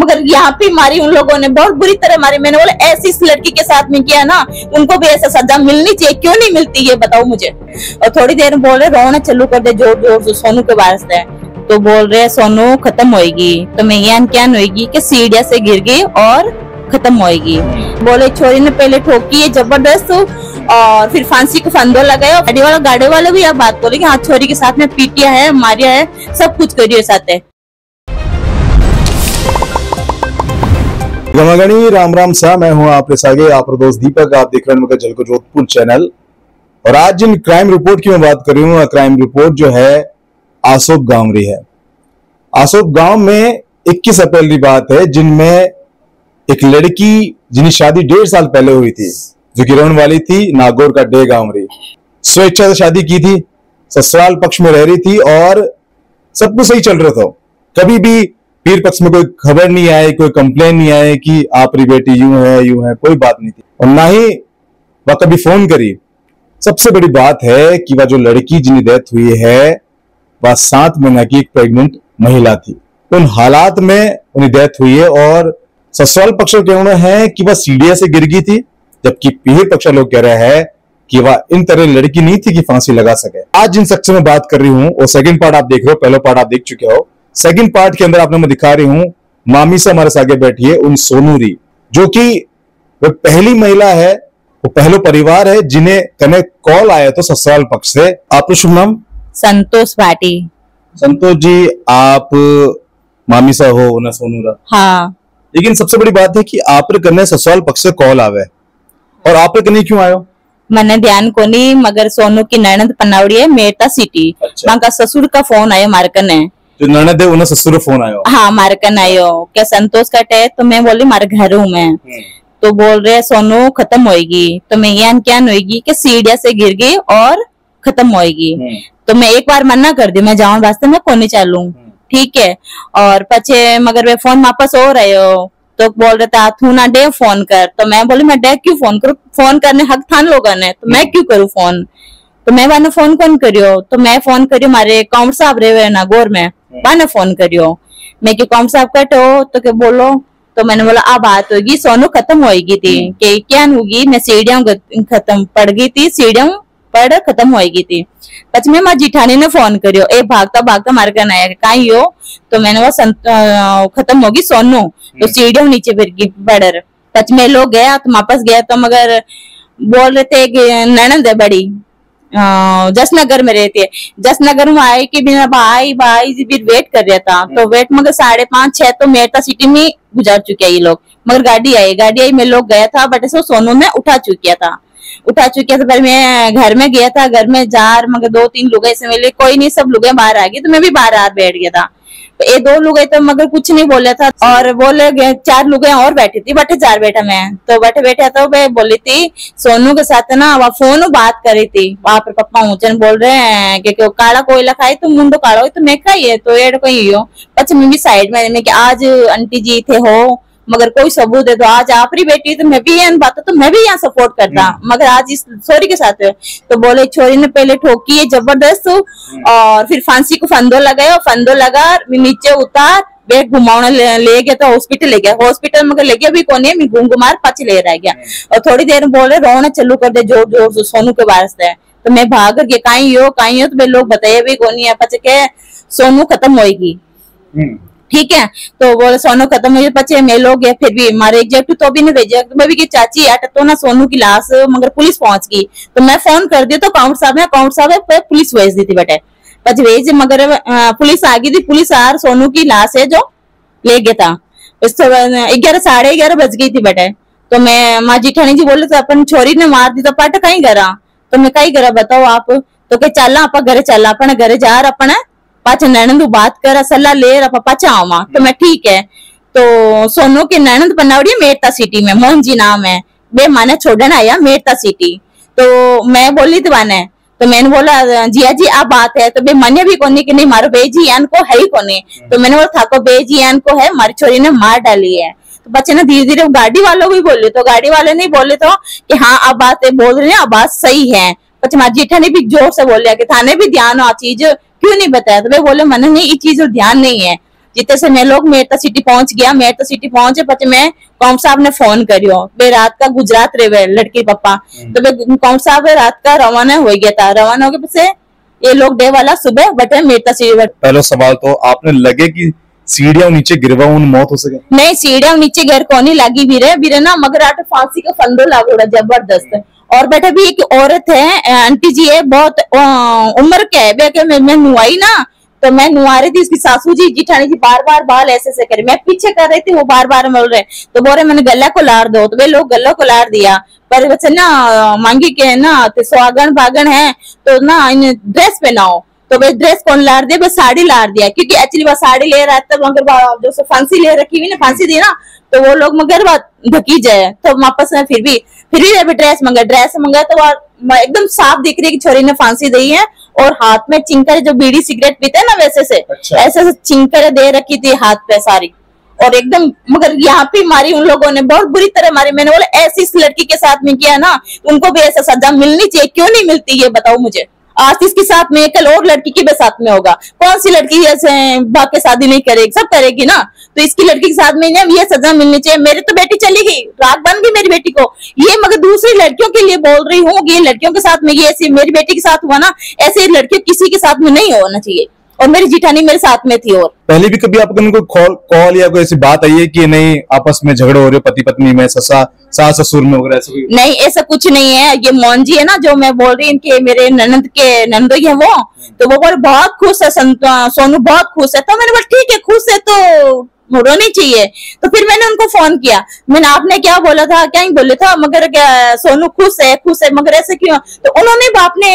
मगर यहाँ पे मारी उन लोगों ने, बहुत बुरी तरह मारी। मैंने बोला ऐसी इस लड़की के साथ में किया ना, उनको भी ऐसा सजा मिलनी चाहिए, क्यों नहीं मिलती ये बताओ मुझे। और थोड़ी देर में बोल रहे रोना चालू कर दे जोर जोर से सोनू के वास्ते, तो बोल रहे सोनू खत्म होएगी। तो मैं यहाँ क्या होएगी कि सीढ़िया से गिर गई और खत्म होएगी। बोले छोरी ने पहले ठोकी है जबरदस्त और फिर फांसी को फंदो लगाया। गाड़ी वाला भी आप बात बोले कि हाँ छोरी के साथ में पीटिया है, मारिया है, सब कुछ करिए साथ है। गमागणी राम राम सा, मैं हूं आपके सागे आप दोस्त दीपक। आप देख रहे हैं मगर जलको जोधपुर चैनल। और आज जिन क्राइम रिपोर्ट की मैं बात कर रही हूँ, क्राइम रिपोर्ट जो है आसोप गांव रही है। आसोप गांव में 21 अप्रैल की बात है, जिनमें एक लड़की जिनकी शादी 1.5 साल पहले हुई थी, जो गिरोन वाली थी, नागौर का डे गांव रही। स्वेच्छा से शादी की थी, ससुराल पक्ष में रह रही थी और सब कुछ सही चल रहा था। कभी भी पीर पक्ष में कोई खबर नहीं आए, कोई कंप्लेन नहीं आए कि आपकी बेटी यूं है, कोई बात नहीं थी। और ना ही वह कभी फोन करी। सबसे बड़ी बात है कि वह जो लड़की जिनकी डेथ हुई है वह 7 महीने की एक प्रेग्नेंट महिला थी। उन हालात में उन्हें डेथ हुई है और ससुराल पक्ष कहना है कि वह सीढ़िया से गिर गई थी, जबकि पीर पक्ष लोग कह रहे हैं कि वह इन तरह लड़की नहीं थी कि फांसी लगा सके। आज जिन शख्स में बात कर रही हूँ वो सेकंड पार्ट आप देख रहे हो, पहला पार्ट आप देख चुके हो। सेकंड पार्ट के अंदर आपने मैं दिखा रही हूँ मामी से हमारे आगे बैठी है उन सोनूरी, जो कि वह पहली महिला है, वो पहला परिवार है जिन्हें कने कॉल आया तो ससुराल पक्ष से। आपका शुभ नाम? संतोष भाटी। संतोष जी, आप मामी सा हो ना सोनूरा? हाँ। लेकिन सबसे बड़ी बात है कि आप कने ससुराल पक्ष से कॉल आवे और आप कने क्यों आयो? मैंने ध्यान को नहीं, मगर सोनू की ननद पनावड़ी है मेरता सिटी। अच्छा। वहाँ का ससुर का फोन आयो मारकन है, जो ननद है उन्हें ससुर फोन आयो। हाँ मारकन आयो क्या संतोष कट है, तो मैं बोली मारे घर हूँ मैं। तो बोल रहे सोनू खत्म होएगी। तो मैं यहाँ क्या होएगी कि सीढ़िया से गिर गई और खत्म होएगी। तो मैं एक बार मना कर दी, मैं जाऊं वास्ते मैं कोनी चालू, ठीक है। और पचे मगर वे फोन वापस हो रहे हो, तो बोल रहे था तू ना डे फोन कर। तो मैं बोली मैं डे क्यों फोन करूं, फोन करने हक थान लोगों ने, तो मैं क्यों करूं फोन। तो मैं वाने फोन कौन करियो, तो मैं फोन करियो मारे काउंट साहब रहे ना गोर में, वाने फोन करियो। मैं क्यों काउंट साहब कटो तो क्या बोलो। तो मैंने बोला अब बात होगी, सोनू खत्म होएगी थी कि क्या होगी। मैं सीढ़ियों खत्म पड़ गई थी, सीढ़ियों पड़ खत्म होएगी थी। पच में माँ जिठानी ने फोन करियो, ए भागता भागता मार कर आया कहीं हो। तो मैंने वो खत्म होगी सोनू, तो सीढ़ियों नीचे पड़। पच में लोग गया तो वापस गया, तो मगर बोल रहे थे कि ननद है बड़ी जसनगर में रहती है। जसनगर में आई कि बिना भाई फिर वेट कर रहा था, तो वेट मगर 5:30-6 तो मेरता सिटी में गुजार चुके ये लोग। मगर गाड़ी आई में लोग गया था, बट ऐसे सोनू में उठा चुकिया था। फिर मैं घर में गया था, घर में जार मगर 2-3 लोग ऐसे मिले, कोई नहीं, सब लोग बाहर आ गए। तो मैं भी बाहर आ बैठ गया था। तो ये 2 लोग तो मगर कुछ नहीं बोला था, और बोले 4 लोग और बैठी थी, बटे 4 बैठा मैं। तो बैठा तो मैं बोली थी सोनू के साथ ना वह फोन बात करी थी। वहां पर पप्पा ऊंचन बोल रहे हैं कि काला कोयला खाई तो मुंडो काला हो, तो मैं खाई है तो एड कोई हो। पच्चीम मैं भी साइड में कि आज आंटी जी थे हो, मगर कोई सबूत है तो आज आप ही बेटी, तो मैं भी यहाँ बात तो मैं भी यहाँ सपोर्ट करता, मगर आज इस छोरी के साथ है। तो बोले छोरी ने पहले ठोकी है जबरदस्त और फिर फांसी को फंदो लगाया, फंदो लगा नीचे उतार बैग घुमाने ले गया, तो हॉस्पिटल ले गया। हॉस्पिटल मगर ले गया भी कौन है, मैं घुमार पच ले रह गया। और थोड़ी देर में बोले रोना चालू कर दे जोर जोर से सोनू के वास्ते। तो मैं भाग गया कहीं हो, तो मैं लोग बताए भी कौन है, पच के सोनू खत्म होएगी, ठीक है। तो बोले सोनू खत्म हुई, पचे मैं लोग गए, फिर भी हमारे एग्जेक्ट तो भी नहीं भेजा। तो मैं भी की चाची आट तो ना सोनू की लाश, मगर पुलिस पहुंच गई। तो मैं फोन कर दी तो काउंट साहब पुलिस भेज दी थी बेटे, पच भेज मगर पुलिस आ गई थी। पुलिस आर सोनू की लाश है जो ले गया था। 11-11:30 बज गई थी बेटे। तो मैं माँ जिठानी जी बोले तो अपन छोरी ने मार दी, तो पाट कहीं करा। तो मैं कहीं करा बताओ आप, तो कहीं चलना आप घरे चलना, अपने घरे जा अपने पाचा ननद बात कर सलाह ले रहा पाचा आवा। तो मैं ठीक है। तो सोनू की ननद बनावड़ी मेरता सिटी में, मोहन जी नाम है, बे माने छोड़ने आया मेरता सिटी। तो मैं बोली थी माने, तो मैंने बोला जिया जी आप बात है, तो बे मने भी कोनी कि नहीं मारो बेजी यान को है ही कोनी। तो मैंने बोला थाको बेजी यान को है, मारी छोरी ने मार डाली है। तो बच्चे ने धीरे धीरे गाड़ी वालों भी बोले, तो गाड़ी वाले नहीं बोले तो कि हाँ अब बात बोल रहे हैं, अब बात सही है। बच्चे मारी जेठा ने भी जोर से बोलिया कि थाने भी ध्यान हो चीज क्यों नहीं बताया। तो वे बोले मैंने नहीं ये चीज ध्यान नहीं है। जितने से मैं लोग मेरठ सिटी पहुंच गया। मेरठ सिटी पहुंचे પછી मैं कौम साहब ने फोन करियो बे रात का गुजरात रेवे लड़की पापा। तो बे कौम साहब रात का रवाना हो गया था। रवाना हो गए पीछे ये लोग डे वाला सुबह बटे मेरठ सिटी। पहला सवाल तो आपने लगे कि सीढ़ियां नीचे गिरवा उन मौत हो सके? नहीं, सीढ़ियां नीचे गिर कोनी लागी बीरे ना, मगर आटे फांसी का फंदो लागोड़ा जबरदस्त। और बेटा भी एक औरत है आंटी जी है, बहुत उम्र के है बे, मैं नुआई ना, तो मैं नुआ रही थी, इसकी सासू जी जिठानी जी बार बार बाल ऐसे ऐसे करे, मैं पीछे कर रही थी, वो बार बार मिल रहे, तो बोल रहे मैंने गला को लार दो, तो वे लोग गला को लार दिया। पर वैसे ना मांगी के ना तो सुहागन भागन है तो ना इन ड्रेस पहनाओ, तो भाई ड्रेस कौन लार दिया, बस साड़ी लार दिया, क्योंकि एक्चुअली वह साड़ी ले रहा था, मगर जो फांसी ले रखी हुई ना, फांसी दी ना, तो वो लोग मगर ढकी जाए, तो वापस में फिर भी ड्रेस मंगा तो वह एकदम साफ दिख रही है कि छोरी ने फांसी दी है। और हाथ में चिंकर, जो बीड़ी सिगरेट पीते हैं ना वैसे से, अच्छा। ऐसे चिंकर दे रखी थी हाथ पे सारी, और एकदम मगर यहाँ पे मारी उन लोगों ने, बहुत बुरी तरह मारी। मैंने बोला ऐसी इस लड़की के साथ में किया ना, उनको भी ऐसा सजा मिलनी चाहिए, क्यों नहीं मिलती ये बताओ मुझे। आज इसके साथ में कल और लड़की के भी साथ में होगा, कौन सी लड़की ऐसे भाग के शादी नहीं करेगी, सब करेगी ना, तो इसकी लड़की के साथ में ये सजा मिलनी चाहिए। मेरी तो बेटी चली गई, राख बन गई मेरी बेटी को, ये मगर दूसरी लड़कियों के लिए बोल रही हूँ, ये लड़कियों के साथ में ये ऐसी मेरी बेटी के साथ हुआ ना, ऐसे लड़कियों किसी के साथ में नहीं होना चाहिए। और मेरी जिठानी मेरे साथ में थी। और पहले भी कभी आपको उनको कॉल या कोई ऐसी बात आई है कि नहीं आपस में झगड़े हो रहे पति पत्नी में, सास ससुर में वगैरह ऐसा कोई? नहीं, ऐसा कुछ नहीं है। ये मोहन जी है ना, जो मैं बोल रही हूँ इनके मेरे ननद के नंदोई है वो, तो वो बोले बहुत खुश है सोनू बहुत खुश है, तो मैंने बोला ठीक है खुश है तो रोनी चाहिए। तो फिर मैंने उनको फोन किया, मैंने आपने क्या बोला था, क्या ही बोले था, मगर क्या सोनू खुश है मगर ऐसे क्यों, तो उन्होंने आपने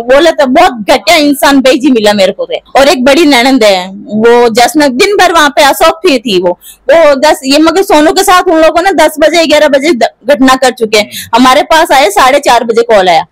बोला था बहुत घटिया इंसान बेजी मिला मेरे को। और एक बड़ी ननद है वो जश्न दिन भर वहां पे अशोक थी वो 10 ये मगर सोनू के साथ उन लोगों ने 10 बजे 11 बजे घटना कर चुके हैं। हमारे पास आए 4:30 बजे कॉल आया,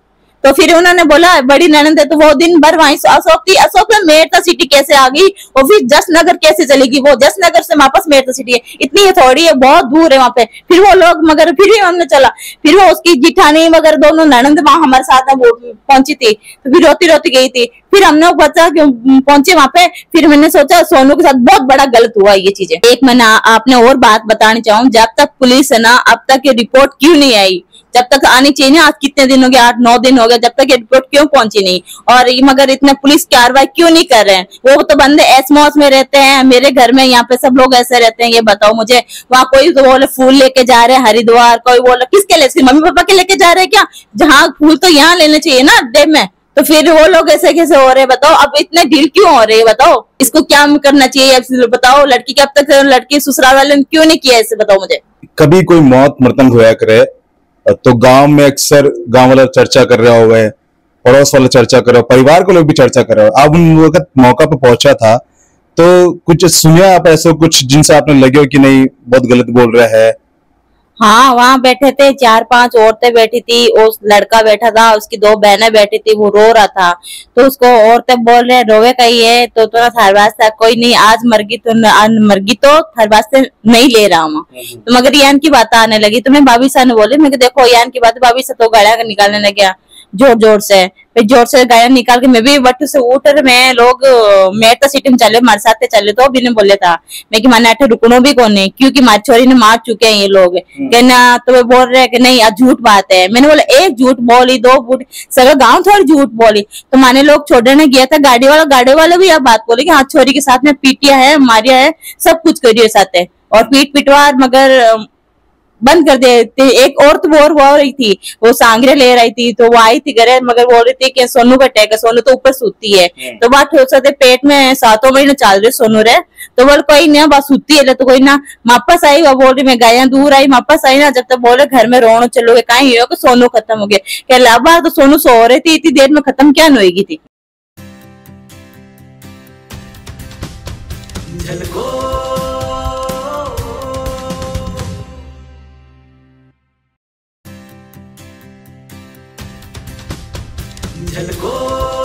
तो फिर उन्होंने बोला बड़ी ननद है, तो वो दिन भर वहीं अशोक थी। अशोक में मेरठ सिटी कैसे आ गई, और फिर जसनगर कैसे चलेगी, वो जसनगर से वापस मेरठ सिटी है, इतनी थोड़ी है, बहुत दूर है वहां पे। फिर वो लोग मगर फिर भी हमने चला, फिर वो उसकी जिठानी मगर दोनों ननद वहां हमारे साथ वो पहुंची थी, तो फिर रोती रोती गई थी। फिर हमने बच्चा पहुंचे वहां पे, फिर मैंने सोचा सोनू के साथ बहुत बड़ा गलत हुआ ये चीजें। एक मैं आपने और बात बतानी चाहूँ, जब तक पुलिस है ना अब तक ये रिपोर्ट क्यों नहीं आई, जब तक आनी चाहिए ना, आज कितने दिन हो गए 8-9 दिन हो गए, जब तक ये रिपोर्ट क्यों पहुंची नहीं, और ये मगर इतने पुलिस कार्रवाई क्यों नहीं कर रहे हैं। वो तो बंदे ऐस मौज में रहते हैं, मेरे घर में यहाँ पे सब लोग ऐसे रहते हैं, ये बताओ मुझे। वहाँ कोई तो बोले फूल लेके जा रहे हैं हरिद्वार, कोई बोले किसके लिए, मम्मी पापा के लेके जा रहे हैं क्या, जहाँ फूल तो यहाँ लेने चाहिए ना डे में, तो फिर वो लोग ऐसे कैसे हो रहे बताओ। अब इतने ढील क्यों हो रहे हैं बताओ, इसको क्या करना चाहिए बताओ। लड़की के अब तक लड़की ससुराल वाले ने क्यों नहीं किया ऐसे बताओ मुझे। कभी कोई मौत मृतक होया करे तो गांव में अक्सर गांव वाला चर्चा कर रहा होगा, पड़ोस वाला चर्चा कर रहा हो, परिवार के लोग भी चर्चा कर रहे हो। आप उन वक्त मौका पे पहुंचा था तो कुछ सुनिया आप ऐसे कुछ जिनसे आपने लगे हो कि नहीं बहुत गलत बोल रहा है? हाँ, वहाँ बैठे थे 4-5 औरतें बैठी थी, उस लड़का बैठा था, उसकी 2 बहनें बैठी थी, वो रो रहा था, तो उसको औरतें बोल रहे रोवे कही है, तो थोड़ा थरवास था, कोई नहीं आज मरगी तो थरवास से नहीं ले रहा हूँ। तो मगर यान की बात आने लगी, तो मैं भाभी साहब ने बोली, मैं देखो यान की बात, भाभी से तो गाड़ियां निकालने लग गया जोर जोर से गाया निकाल के, मैं भी वट से उठ रहे, मैं लोग मेरठ सिटी में चले मारे साथ चले, तो भी ने बोले था मैं कि मैंने अठे रुकनो भी कौन है, क्योंकि मारी छोरी ने मार चुके हैं ये लोग कहना। तो वे बोल रहे हैं कि नहीं आज झूठ बात है। मैंने बोला एक झूठ बोली 2 झूठ, सगा गाँव थोड़ी झूठ बोली। तो माने लोग छोड़ने गया था, गाड़ी वाला भी अब बात बोले कि हाँ छोरी के साथ में पीटिया है, मारिया है, सब कुछ करिए साथ है, और पिटवार मगर बंद कर दे। एक औरत बोर हो रही थी, वो सांगरे ले रही थी, तो वो आई थी घरे, मगर बोल रही थी कि सोनू का अटैक है, सोनू तो ऊपर सूती है, तो बात ठोसा पेट में 7 महीने चल रहे सोनू रे, तो बोल कोई ना बात सूती है, तो कोई ना वापस आई, वो बोल रही मैं गाया दूर आई, वापस आई ना, जब तक बोले घर में रोनो चलोगे कहीं हो, सोनू खत्म हो गया। क्या लाभा तो सोनू सो रही थी, इतनी देर में खत्म क्या होगी थी। झलको